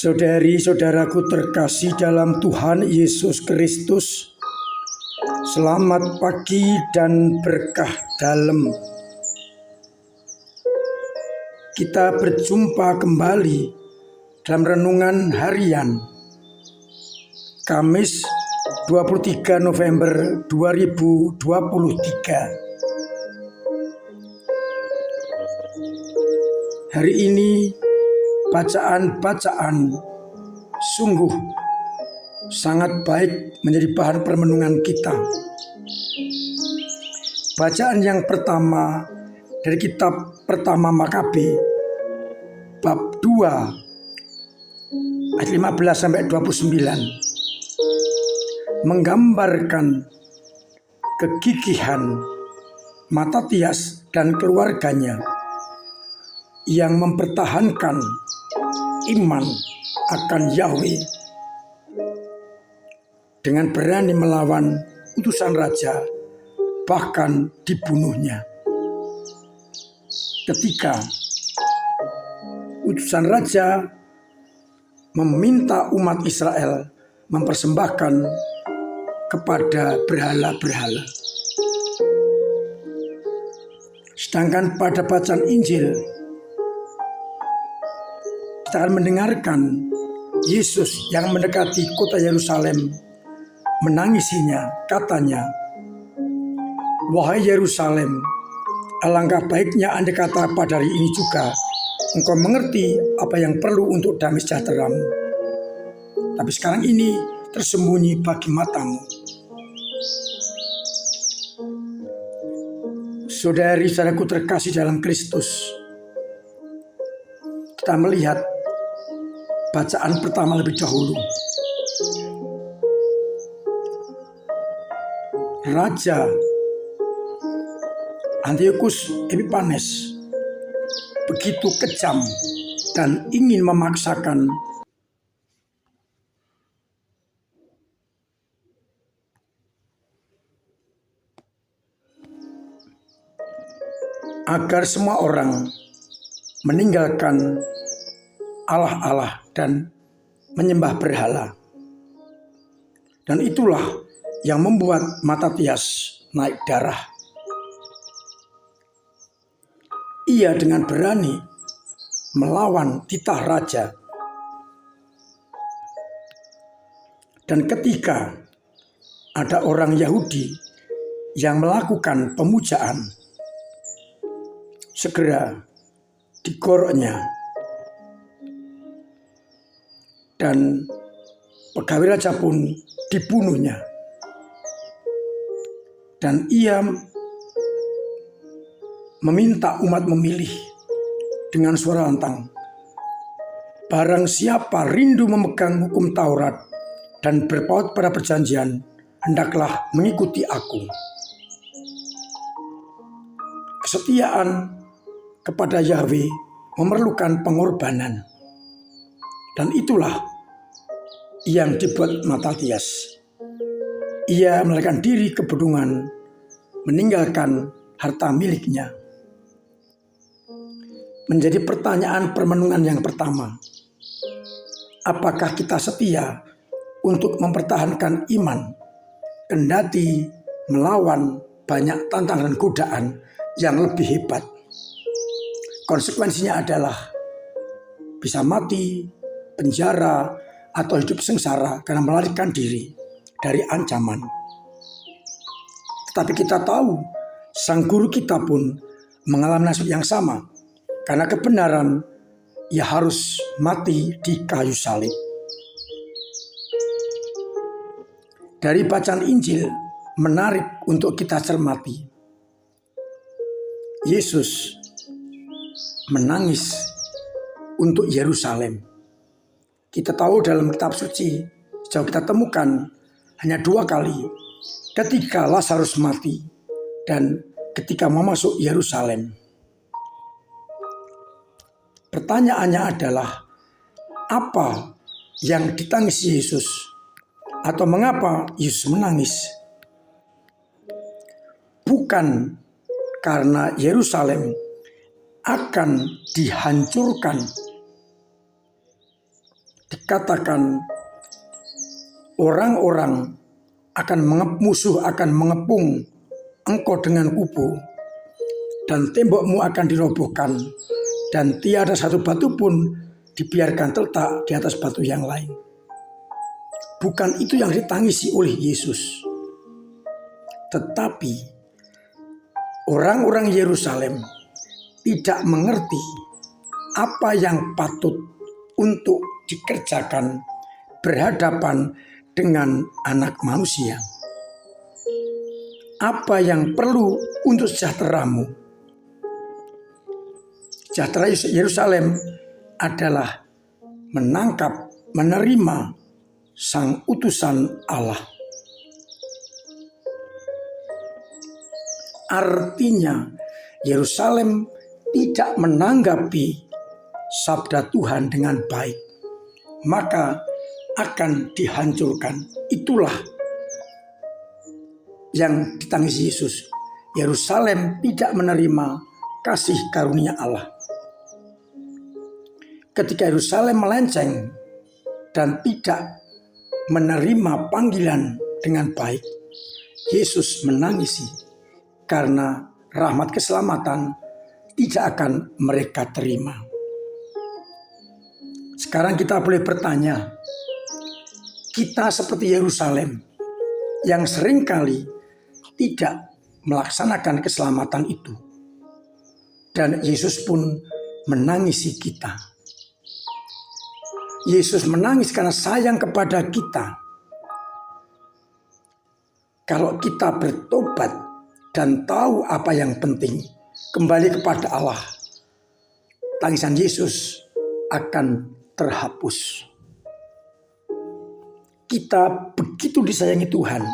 Saudari-saudaraku terkasih dalam Tuhan Yesus Kristus, selamat pagi dan berkah dalam. Kita berjumpa kembali dalam renungan harian Kamis 23 November 2023. Hari ini bacaan-bacaan sungguh sangat baik menjadi bahan permenungan kita. Bacaan yang pertama dari kitab pertama Makabe bab 2 ayat 15 sampai 29 menggambarkan kegigihan Matatias dan keluarganya yang mempertahankan iman akan Yahweh dengan berani melawan utusan raja, bahkan dibunuhnya. Ketika utusan raja meminta umat Israel mempersembahkan kepada berhala-berhala. Sedangkan pada bacaan Injil kita akan mendengarkan Yesus yang mendekati kota Yerusalem menangisinya, katanya, "Wahai Yerusalem, alangkah baiknya andai kata pada hari ini juga engkau mengerti apa yang perlu untuk damai sejahteramu. Tapi sekarang ini tersembunyi bagi matamu." Saudari-saudaraku terkasih dalam Kristus, kita melihat bacaan pertama lebih dahulu. Raja Antiochus Epiphanes begitu kejam dan ingin memaksakan agar semua orang meninggalkan Allah-Allah dan menyembah berhala. Dan itulah yang membuat Matatias naik darah. Ia dengan berani melawan titah raja. Dan ketika ada orang Yahudi yang melakukan pemujaan, segera digoroknya. Dan pegawai raja pun dibunuhnya. Dan ia meminta umat memilih dengan suara lantang, "Barang siapa rindu memegang hukum Taurat dan berpaut pada perjanjian, hendaklah mengikuti aku." Kesetiaan kepada Yahweh memerlukan pengorbanan. Dan itulah yang dibuat Matatias. Ia melarikan diri ke bedungan, meninggalkan harta miliknya. Menjadi pertanyaan permenungan yang pertama. Apakah kita setia untuk mempertahankan iman, kendati melawan banyak tantangan dan godaan yang lebih hebat? Konsekuensinya adalah bisa mati, penjara, atau hidup sengsara karena melarikan diri dari ancaman. Tetapi kita tahu sang guru kita pun mengalami nasib yang sama. Karena kebenaran, ia harus mati di kayu salib. Dari bacaan Injil menarik untuk kita cermati. Yesus menangis untuk Yerusalem. Kita tahu dalam kitab suci, sejauh kita temukan hanya 2 kali. Ketika Lazarus mati dan ketika mau masuk Yerusalem. Pertanyaannya adalah, apa yang ditangisi Yesus? Atau mengapa Yesus menangis? Bukan karena Yerusalem akan dihancurkan, dikatakan orang-orang musuh akan mengepung engkau dengan kubu, dan tembokmu akan dirobohkan, dan tiada satu batu pun dibiarkan terletak di atas batu yang lain. Bukan itu yang ditangisi oleh Yesus, tetapi orang-orang Yerusalem tidak mengerti apa yang patut untuk dikerjakan berhadapan dengan Anak Manusia. Apa yang perlu untuk sejahteramu? Sejahtera Yerusalem adalah menangkap, menerima Sang utusan Allah. Artinya Yerusalem tidak menanggapi sabda Tuhan dengan baik, maka akan dihancurkan. Itulah yang ditangisi Yesus. Yerusalem tidak menerima kasih karunia Allah. Ketika Yerusalem melenceng dan tidak menerima panggilan dengan baik, Yesus menangisi karena rahmat keselamatan tidak akan mereka terima. Sekarang kita boleh bertanya, kita seperti Yerusalem yang seringkali tidak melaksanakan keselamatan itu, dan Yesus pun menangisi kita. Yesus menangis karena sayang kepada kita. Kalau kita bertobat dan tahu apa yang penting, kembali kepada Allah, tangisan Yesus akan terhapus. Kita begitu disayangi Tuhan,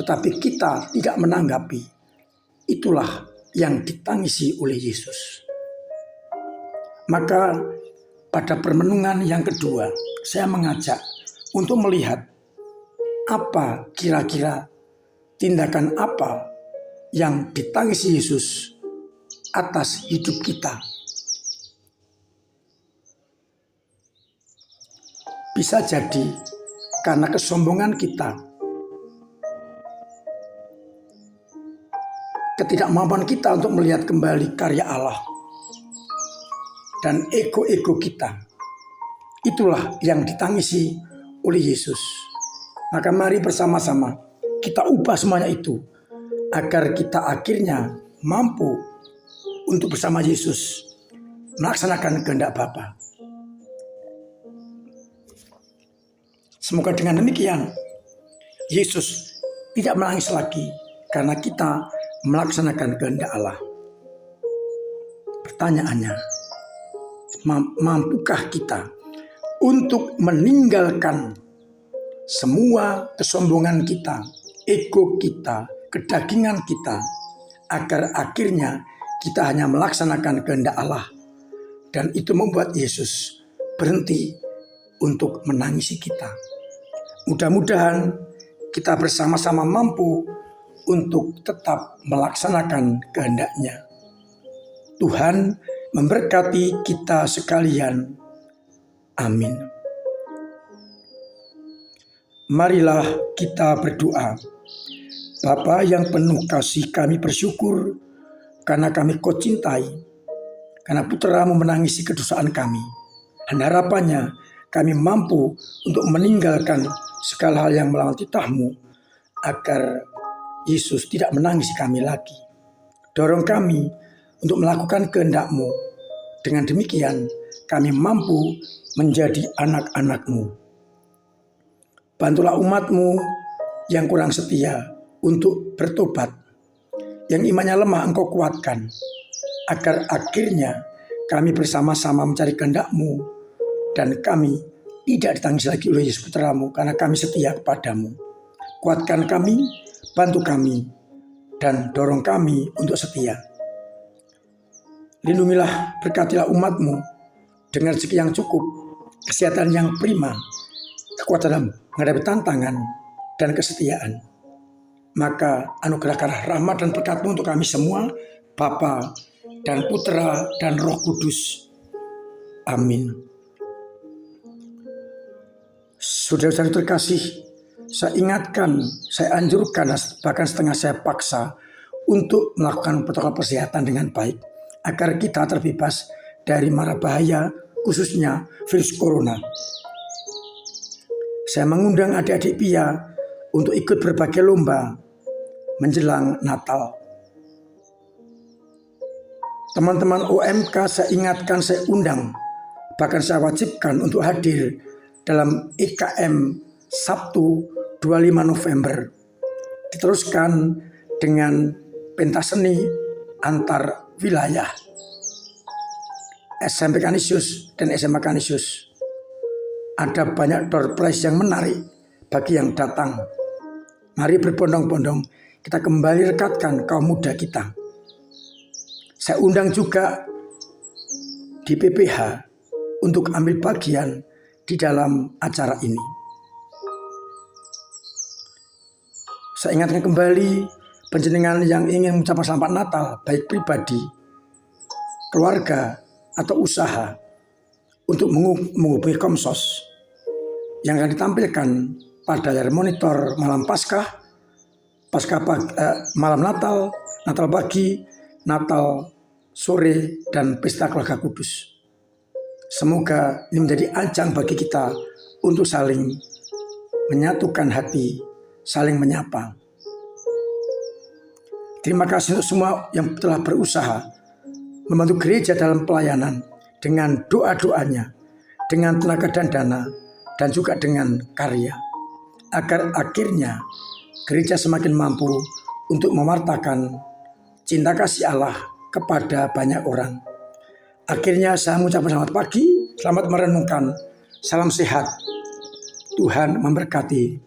tetapi kita tidak menanggapi. Itulah yang ditangisi oleh Yesus. Maka pada permenungan yang kedua, saya mengajak untuk melihat apa kira-kira tindakan apa yang ditangisi Yesus atas hidup kita. Bisa jadi karena kesombongan kita, ketidakmampuan kita untuk melihat kembali karya Allah, dan ego-ego kita. Itulah yang ditangisi oleh Yesus. Maka mari bersama-sama kita ubah semuanya itu, agar kita akhirnya mampu untuk bersama Yesus melaksanakan kehendak Bapa. Semoga dengan demikian Yesus tidak menangis lagi karena kita melaksanakan kehendak Allah. Pertanyaannya, mampukah kita untuk meninggalkan semua kesombongan kita, ego kita, kedagingan kita, agar akhirnya kita hanya melaksanakan kehendak Allah, dan itu membuat Yesus berhenti untuk menangisi kita. Mudah-mudahan kita bersama-sama mampu untuk tetap melaksanakan kehendak-Nya. Tuhan memberkati kita sekalian. Amin. Marilah kita berdoa. Bapa yang penuh kasih, kami bersyukur karena kami Kau cintai, karena Putra-Mu menangisi kedosaan kami. Dan harapannya kami mampu untuk meninggalkan segala hal yang melawan titah-Mu, agar Yesus tidak menangisi kami lagi. Dorong kami untuk melakukan kehendak-Mu. Dengan demikian kami mampu menjadi anak-anak-Mu. Bantulah umat-Mu yang kurang setia untuk bertobat. Yang imannya lemah Engkau kuatkan, agar akhirnya kami bersama-sama mencari kehendak-Mu, dan kami tidak ditangisi lagi oleh Yesus Putra-Mu, karena kami setia kepadamu. Kuatkan kami, bantu kami, dan dorong kami untuk setia. Lindungilah, berkatilah umat-Mu dengan rezeki yang cukup, kesehatan yang prima, kekuatan dalam menghadapi tantangan, dan kesetiaan. Maka anugerahkanlah rahmat dan berkat-Mu untuk kami semua, Bapa dan Putra dan Roh Kudus. Amin. Saudara-saudara terkasih, saya ingatkan, saya anjurkan, bahkan setengah saya paksa untuk melakukan protokol kesehatan dengan baik agar kita terbebas dari mara bahaya, khususnya virus corona. Saya mengundang adik-adik Pia untuk ikut berbagai lomba menjelang Natal. Teman-teman OMK saya ingatkan, saya undang, bahkan saya wajibkan untuk hadir dalam IKM Sabtu 25 November. Diteruskan dengan pentas seni antar wilayah SMP Kanisius dan SMA Kanisius. Ada banyak door prize yang menarik bagi yang datang. Mari berbondong-bondong kita kembali rekatkan kaum muda kita. Saya undang juga di PPH untuk ambil bagian di dalam acara ini. Saya ingatkan kembali panjenengan yang ingin mengucapkan selamat Natal, baik pribadi, keluarga, atau usaha, untuk menghubungi Komsos yang akan ditampilkan pada layar monitor malam Paskah, malam Natal, Natal pagi, Natal sore, dan Pesta Keluarga Kudus. Semoga ini menjadi ajang bagi kita untuk saling menyatukan hati, saling menyapa. Terima kasih untuk semua yang telah berusaha membantu gereja dalam pelayanan dengan doa-doanya, dengan tenaga dan dana, dan juga dengan karya, agar akhirnya gereja semakin mampu untuk mewartakan cinta kasih Allah kepada banyak orang. Akhirnya saya mengucapkan selamat pagi, selamat merenungkan, salam sehat, Tuhan memberkati.